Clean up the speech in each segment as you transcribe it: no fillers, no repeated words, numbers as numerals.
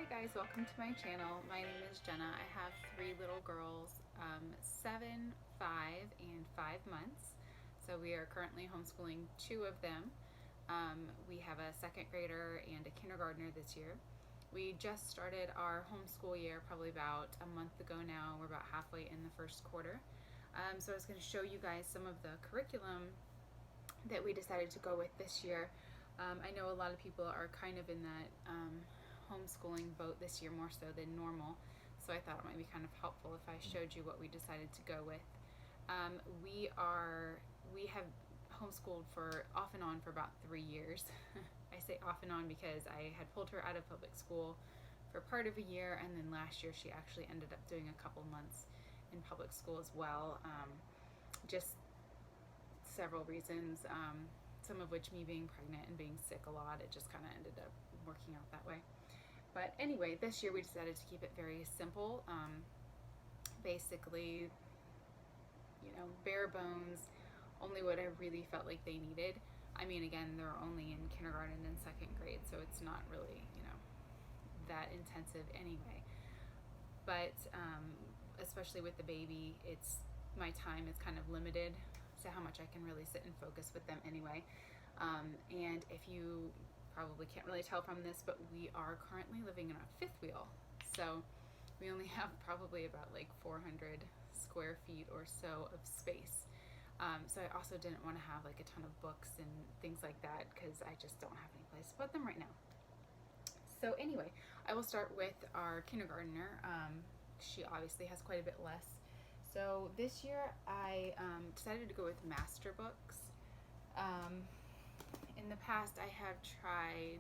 Hi guys, welcome to my channel. My name is Jenna. I have three little girls, 7, 5, and 5 months. So we are currently homeschooling two of them. We have a second grader and a kindergartner this year. We just started our homeschool year probably about a month ago now. We're about halfway in the first quarter. So I was going to show you guys some of the curriculum that we decided to go with this year. I know a lot of people are kind of in that homeschooling boat this year more so than normal, so I thought it might be kind of helpful if I showed you what we decided to go with. We have homeschooled for off and on for about 3 years. I say off and on because I had pulled her out of public school for part of a year, and then last year she actually ended up doing a couple months in public school as well. Just several reasons, some of which me being pregnant and being sick a lot, it just kind of ended up working out that way. But anyway, this year we decided to keep it very simple. Basically, bare bones, only what I really felt like they needed. I mean, again, they're only in kindergarten and second grade, so it's not really, that intensive anyway. But especially with the baby, my time is kind of limited to how much I can really sit and focus with them anyway. And if you probably can't really tell from this, but we are currently living in a fifth wheel. So we only have probably about like 400 square feet or so of space. So I also didn't want to have like a ton of books and things like that because I just don't have any place to put them right now. So anyway, I will start with our kindergartner. She obviously has quite a bit less. So this year I decided to go with master books. In the past I have tried,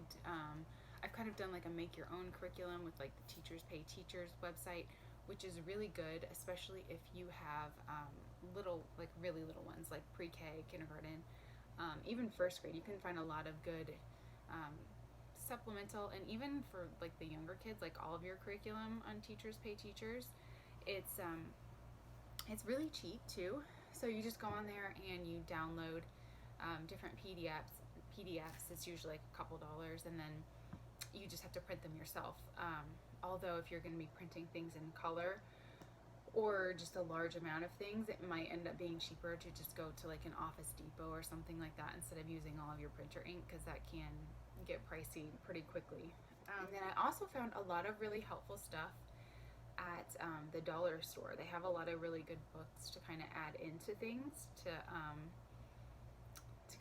I've kind of done like a make your own curriculum with like the Teachers Pay Teachers website, which is really good, especially if you have really little ones like pre-K, kindergarten, even first grade. You can find a lot of good supplemental, and even for like the younger kids, like all of your curriculum on Teachers Pay Teachers. It's really cheap too. So you just go on there and you download different PDFs. It's usually like a couple dollars, and then you just have to print them yourself. Although if you're going to be printing things in color or just a large amount of things, it might end up being cheaper to just go to like an Office Depot or something like that instead of using all of your printer ink, because that can get pricey pretty quickly. And then I also found a lot of really helpful stuff at the dollar store. They have a lot of really good books to kind of add into things to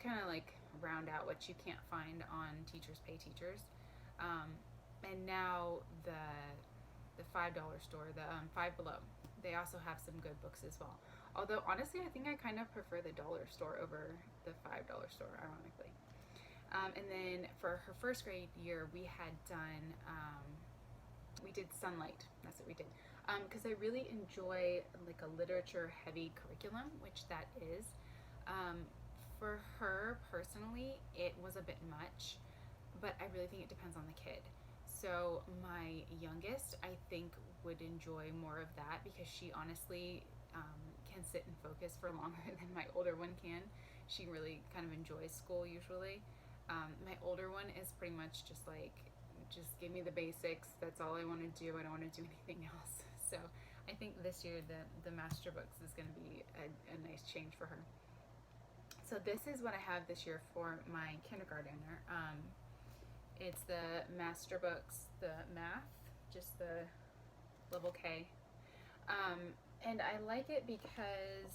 kind of like round out what you can't find on Teachers Pay Teachers. And now the $5 store, the Five Below, they also have some good books as well. Although honestly, I think I kind of prefer the dollar store over the $5 store, ironically. And then for her first grade year, we had done, we did Sunlight. That's what we did. Because I really enjoy like a literature heavy curriculum, which that is. For her personally, it was a bit much, but I really think it depends on the kid. So my youngest, I think, would enjoy more of that because she honestly can sit and focus for longer than my older one can. She really kind of enjoys school usually. My older one is pretty much just give me the basics. That's all I want to do. I don't want to do anything else. So I think this year the master books is going to be a nice change for her. So this is what I have this year for my kindergartner. It's the master books, the math, just the level K. And I like it because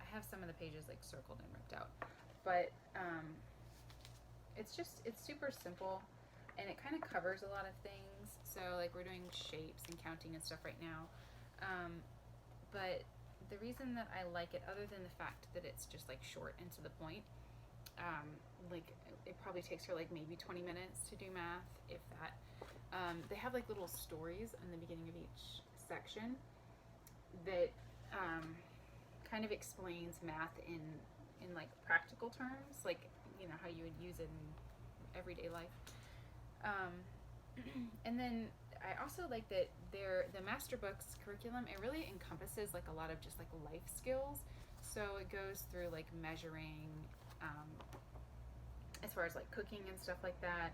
I have some of the pages like circled and ripped out, but it's super simple, and it kind of covers a lot of things. So like we're doing shapes and counting and stuff right now. But the reason that I like it, other than the fact that it's just like short and to the point, like it probably takes her like maybe 20 minutes to do math, if that. They have like little stories in the beginning of each section that kind of explains math in like practical terms, like how you would use it in everyday life. And then I also like that the master books curriculum, it really encompasses like a lot of just like life skills. So it goes through like measuring, as far as like cooking and stuff like that,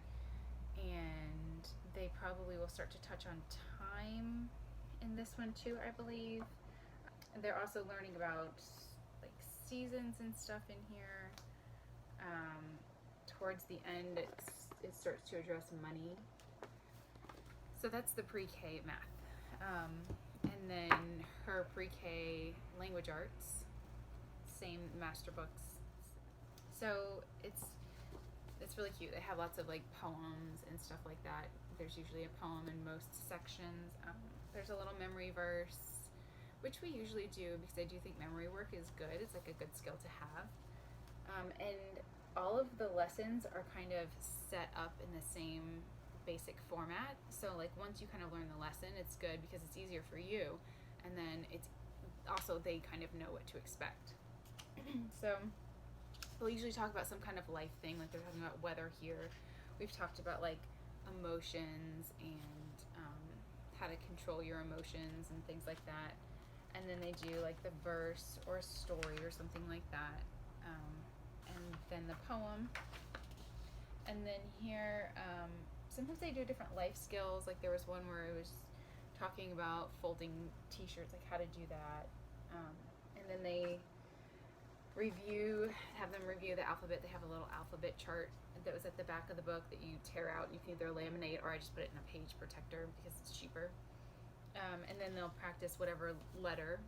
and they probably will start to touch on time in this one too, I believe. And they're also learning about like seasons and stuff in here. Towards the end, it starts to address money. So that's the pre-K math. And then her pre-K language arts, same master books. So it's really cute. They have lots of like poems and stuff like that. There's usually a poem in most sections. There's a little memory verse, which we usually do because I do think memory work is good. It's like a good skill to have. And all of the lessons are kind of set up in the same basic format. So like once you kind of learn the lesson, it's good because it's easier for you. And then it's also, they kind of know what to expect. So we'll usually talk about some kind of life thing, like they're talking about weather here. We've talked about like emotions and how to control your emotions and things like that. And then they do like the verse or a story or something like that. And then the poem. And then here, sometimes they do different life skills. Like there was one where it was talking about folding t-shirts, like how to do that. And then they have them review the alphabet. They have a little alphabet chart that was at the back of the book that you tear out. You can either laminate or I just put it in a page protector because it's cheaper. And then they'll practice whatever letter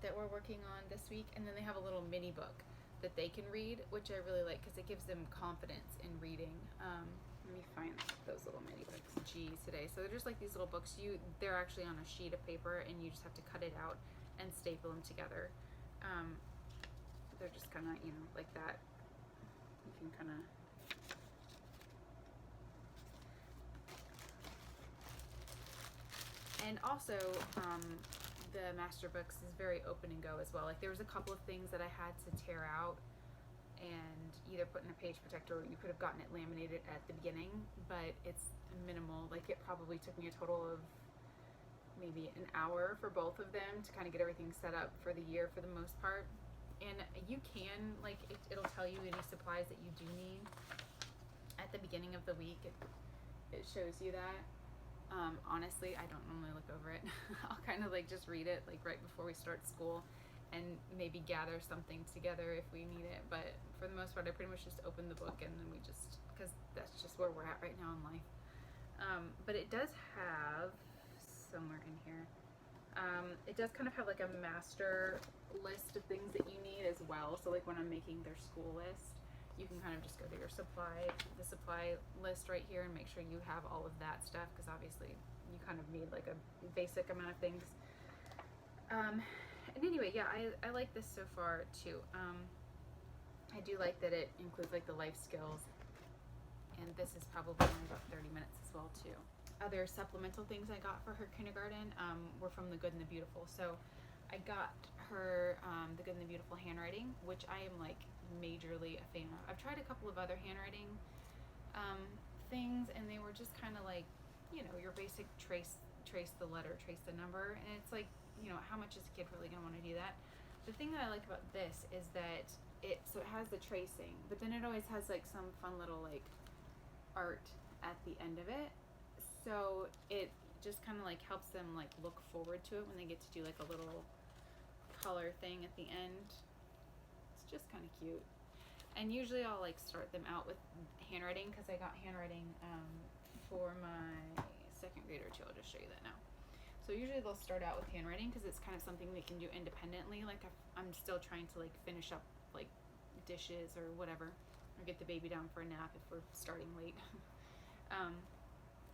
that we're working on this week. And then they have a little mini book that they can read, which I really like because it gives them confidence in reading. Let me find those little mini books. Geez, today. So they're just like these little books. They're actually on a sheet of paper, and you just have to cut it out and staple them together. They're just kind of, like that. You can kind of. And also, the master books is very open and go as well. Like there was a couple of things that I had to tear out and either put in a page protector, or you could have gotten it laminated at the beginning, but it's minimal. Like it probably took me a total of maybe an hour for both of them to kind of get everything set up for the year for the most part. And you can, like, it'll tell you any supplies that you do need at the beginning of the week. It shows you that. Honestly, I don't normally look over it. I'll kind of like just read it like right before we start school and maybe gather something together if we need it. But for the most part, I pretty much just open the book and then we just, because that's just where we're at right now in life. But it does have somewhere in here, it does kind of have like a master list of things that you need as well. So like when I'm making their school list, you can kind of just go to your supply list right here and make sure you have all of that stuff, because obviously you kind of need like a basic amount of things. And anyway, yeah, I like this so far too. I do like that it includes like the life skills, and this is probably only about 30 minutes as well too. Other supplemental things I got for her kindergarten were from The Good and the Beautiful. So I got her The Good and the Beautiful handwriting, which I am like majorly a fan of. I've tried a couple of other handwriting things, and they were just kind of like, your basic trace the letter, trace the number, and it's like, how much is a kid really gonna want to do that? The thing that I like about this is that it has the tracing, but then it always has like some fun little like art at the end of it. So it just kind of like helps them like look forward to it when they get to do like a little color thing at the end. It's just kind of cute. And usually I'll like start them out with handwriting, because I got handwriting for my second grader too. I'll just show you that now. So usually they'll start out with handwriting because it's kind of something they can do independently. Like I'm still trying to like finish up like dishes or whatever, or get the baby down for a nap if we're starting late.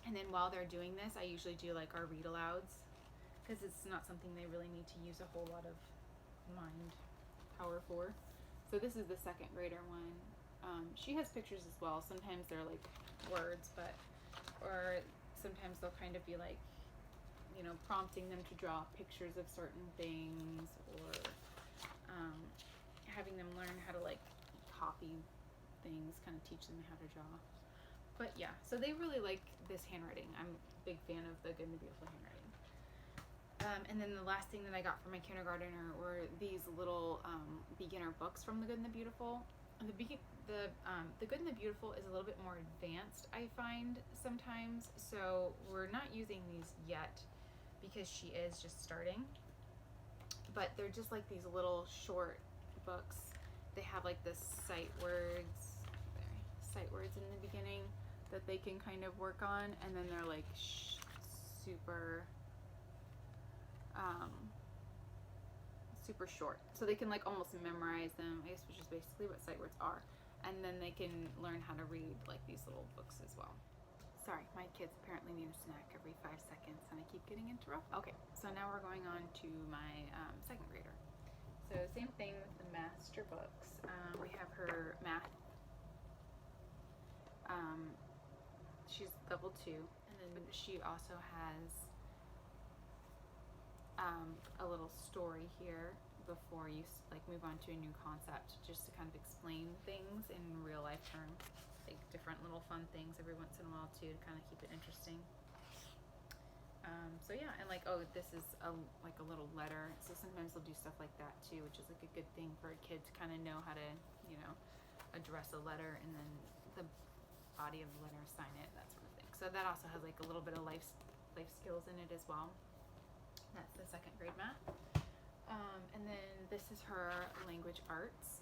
And then while they're doing this, I usually do like our Read-Alouds, because it's not something they really need to use a whole lot of mind power for. So this is the second grader one. She has pictures as well. Sometimes they're like words, or sometimes they'll kind of be like, prompting them to draw pictures of certain things, or having them learn how to like copy things, kind of teach them how to draw. But yeah, so they really like this handwriting. I'm a big fan of The Good and the Beautiful handwriting. And then the last thing that I got for my kindergartner were these little beginner books from The Good and the Beautiful. The Good and the Beautiful is a little bit more advanced, I find sometimes. So we're not using these yet because she is just starting. But they're just like these little short books. They have like the sight words in the beginning that they can kind of work on, and then they're like super super short, so they can like almost memorize them, I guess, which is basically what sight words are, and then they can learn how to read like these little books as well. Sorry, my kids apparently need a snack every 5 seconds and I keep getting interrupted. Okay, so now we're going on to my second grader. So same thing with the master books. We have her math. She's level 2, and then she also has a little story here before you like move on to a new concept, just to kind of explain things in real life terms, like different little fun things every once in a while too, to kind of keep it interesting. So yeah, and like, oh, this is like a little letter, so sometimes they'll do stuff like that too, which is like a good thing for a kid to kind of know how to, you know, address a letter, and then the body of the letter, sign it, that sort of thing. So that also has like a little bit of life skills in it as well. That's the second grade math. And then this is her language arts.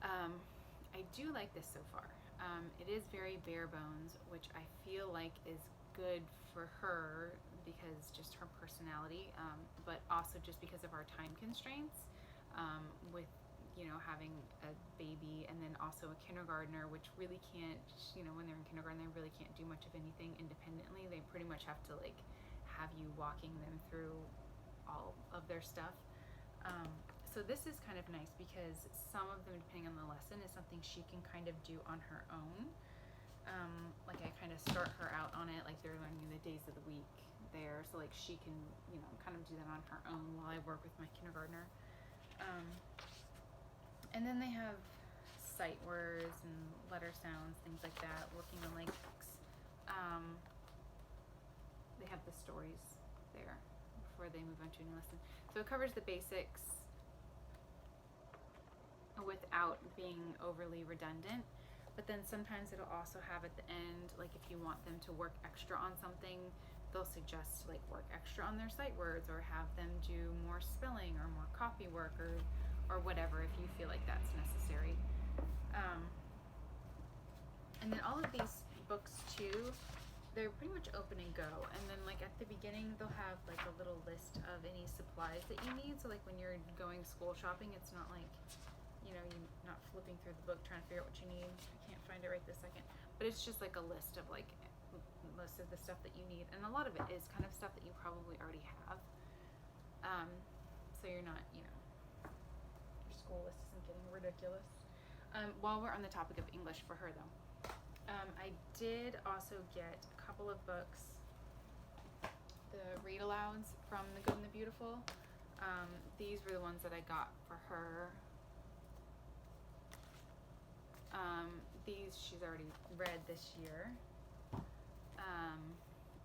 I do like this so far. It is very bare bones, which I feel like is good for her because just her personality, but also just because of our time constraints, with, you know, having a baby and then also a kindergartner, which really can't, you know, when they're in kindergarten, they really can't do much of anything independently. They pretty much have to like have you walking them through all of their stuff. So this is kind of nice because some of them, depending on the lesson, is something she can kind of do on her own. Like I kind of start her out on it, like they're learning the days of the week there, so like she can, you know, kind of do that on her own while I work with my kindergartner. And then they have sight words and letter sounds, things like that, working on like they have the stories there before they move on to a new lesson. So it covers the basics without being overly redundant, but then sometimes it'll also have at the end, like if you want them to work extra on something, they'll suggest like work extra on their sight words, or have them do more spelling or more copy work, or whatever, if you feel like that's necessary. And then all of these books too, they're pretty much open and go, and then like at the beginning they'll have like a little list of any supplies that you need, so like when you're going school shopping, it's not like, you know, you're not flipping through the book trying to figure out what you need. I can't find it right this second, but it's just like a list of like most of the stuff that you need, and a lot of it is kind of stuff that you probably already have, so you're not, you know, your school list isn't getting ridiculous. While we're on the topic of English for her though, I did also get a couple of books, the Read-Alouds from The Good and the Beautiful. These were the ones that I got for her. These she's already read this year.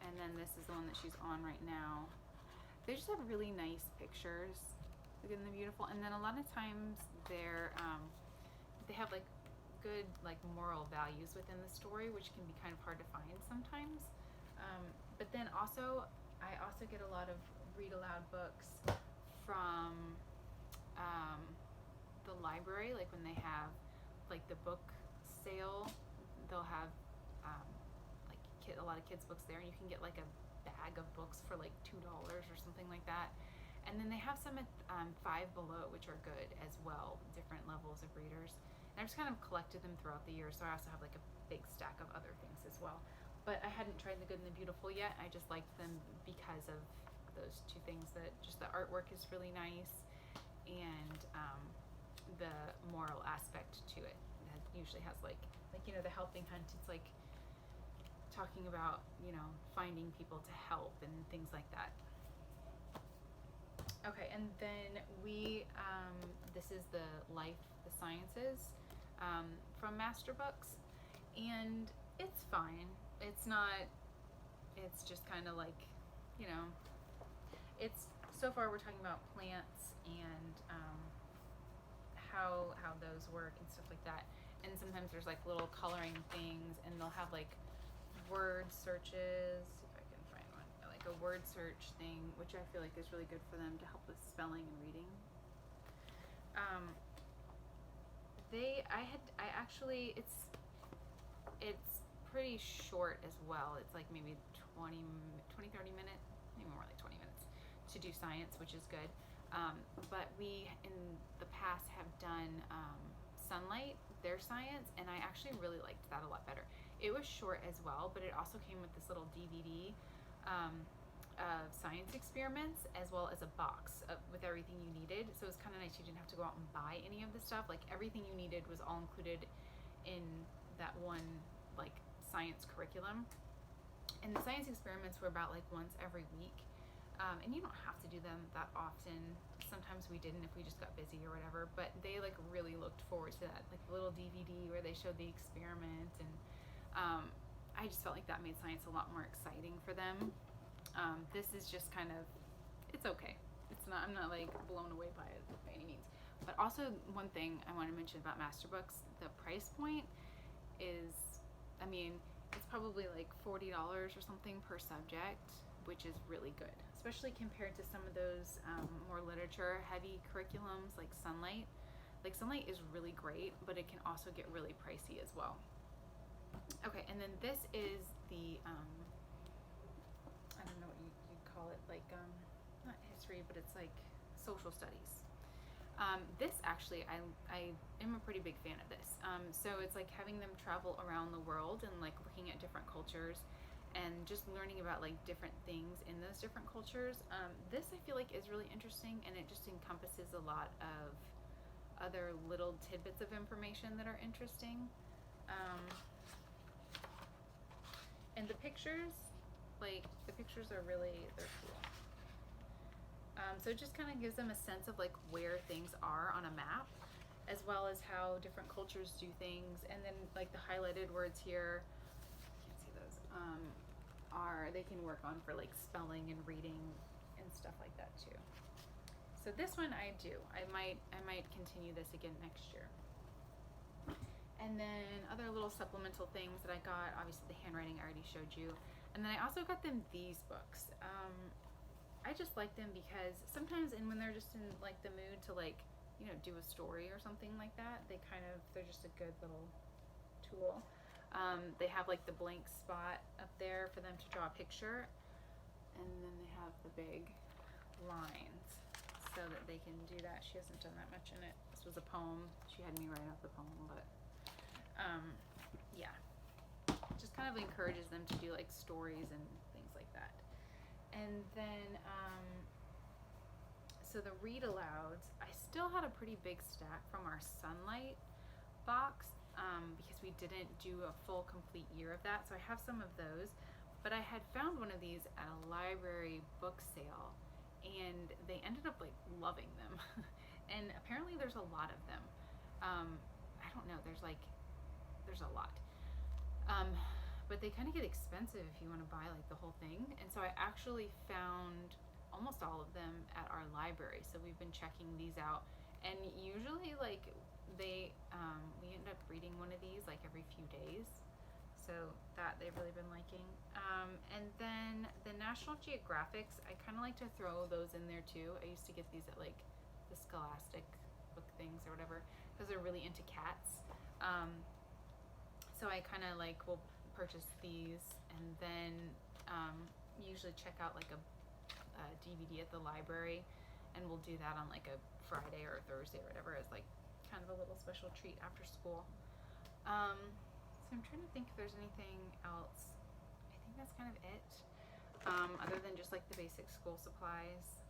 And then this is the one that she's on right now. They just have really nice pictures, The Good and the Beautiful, and then a lot of times they have like good like moral values within the story, which can be kind of hard to find sometimes. But then also I also get a lot of read aloud books from the library, like when they have like the book sale, they'll have a lot of kids books there, and you can get like a bag of books for like $2 or something like that. And then they have some at Five Below, which are good as well, different levels of readers. And I've just kind of collected them throughout the year, so I also have like a big stack of other things as well. But I hadn't tried The Good and the Beautiful yet. I just liked them because of those two things, that just the artwork is really nice, and the moral aspect to it. It usually has like you know, the helping hunt, it's like talking about, you know, finding people to help and things like that. Okay, and then we, this is the Sciences from Master Books, and it's fine. It's not, it's just kind of like, you know, it's, so far we're talking about plants and how those work and stuff like that. And sometimes there's like little coloring things, and they'll have like word searches. See if I can find one. Like a word search thing, which I feel like is really good for them to help with spelling and reading. It's pretty short as well. It's like maybe 20, 30 minutes, maybe more like 20 minutes to do science, which is good. But we, in the past, have done Sunlight, their science, and I actually really liked that a lot better. It was short as well, but it also came with this little DVD of science experiments, as well as a box with everything you needed. So it was kind of nice. You didn't have to go out and buy any of the stuff. Like, everything you needed was all included in that one, like, science curriculum. And the science experiments were about like once every week. And you don't have to do them that often. Sometimes we didn't if we just got busy or whatever, but they like really looked forward to that, like the little DVD where they showed the experiment. And I just felt like that made science a lot more exciting for them. This is just kind of, it's okay. It's not, I'm not like blown away by it by any means. But also, one thing I want to mention about Masterbooks, the price point is, I mean, it's probably like $40 or something per subject, which is really good, especially compared to some of those more literature heavy curriculums like Sunlight. Like, Sunlight is really great, but it can also get really pricey as well. Okay, and then this is the I don't know what you'd call it, like not history, but it's like social studies. This actually, I am a pretty big fan of this. So it's like having them travel around the world and like looking at different cultures and just learning about like different things in those different cultures. This I feel like is really interesting, and it just encompasses a lot of other little tidbits of information that are interesting. And the pictures, like the pictures are really, they're cool. So it just kind of gives them a sense of like where things are on a map, as well as how different cultures do things. And then like the highlighted words here, can't see those, they can work on for like spelling and reading and stuff like that too. So this one I do. I might continue this again next year. And then other little supplemental things that I got, obviously the handwriting I already showed you. And then I also got them these books. I just like them because sometimes, and when they're just in like the mood to like, you know, do a story or something like that, they're just a good little tool. They have like the blank spot up there for them to draw a picture, and then they have the big lines so that they can do that. She hasn't done that much in it. This was a poem. She had me write out the poem, but yeah, just kind of encourages them to do like stories and things like that. And then so the Read-Alouds, I still had a pretty big stack from our Sunlight box, because we didn't do a full complete year of that, so I have some of those. But I had found one of these at a library book sale, and they ended up like loving them. And apparently there's a lot of them. I don't know, there's a lot. But they kind of get expensive if you want to buy like the whole thing. And so I actually found almost all of them at our library. So we've been checking these out, and usually like we end up reading one of these like every few days. So that they've really been liking. And then the National Geographics, I kind of like to throw those in there too. I used to get these at like the Scholastic book things or whatever, because they're really into cats. So I kind of like will purchase these, and then usually check out like a DVD at the library, and we'll do that on like a Friday or a Thursday or whatever as like kind of a little special treat after school. So I'm trying to think if there's anything else. I think that's kind of it, other than just like the basic school supplies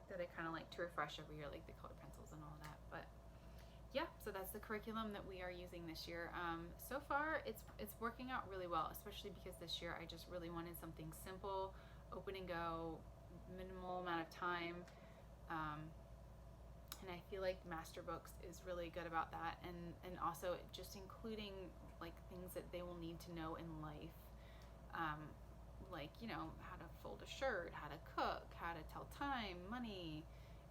that I kind of like to refresh every year, like the colored pencils and all that. But yeah, so that's the curriculum that we are using this year. So far it's working out really well, especially because this year I just really wanted something simple, open and go, minimal amount of time. And I feel like Masterbooks is really good about that, and also just including like things that they will need to know in life, like, you know, how to fold a shirt, how to cook, how to tell time, money,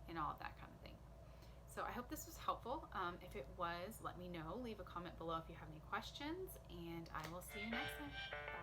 and all of that kind of thing. So So I hope this was helpful. If it was, let me know. Leave a comment below if you have any questions, and I will see you next time. Bye.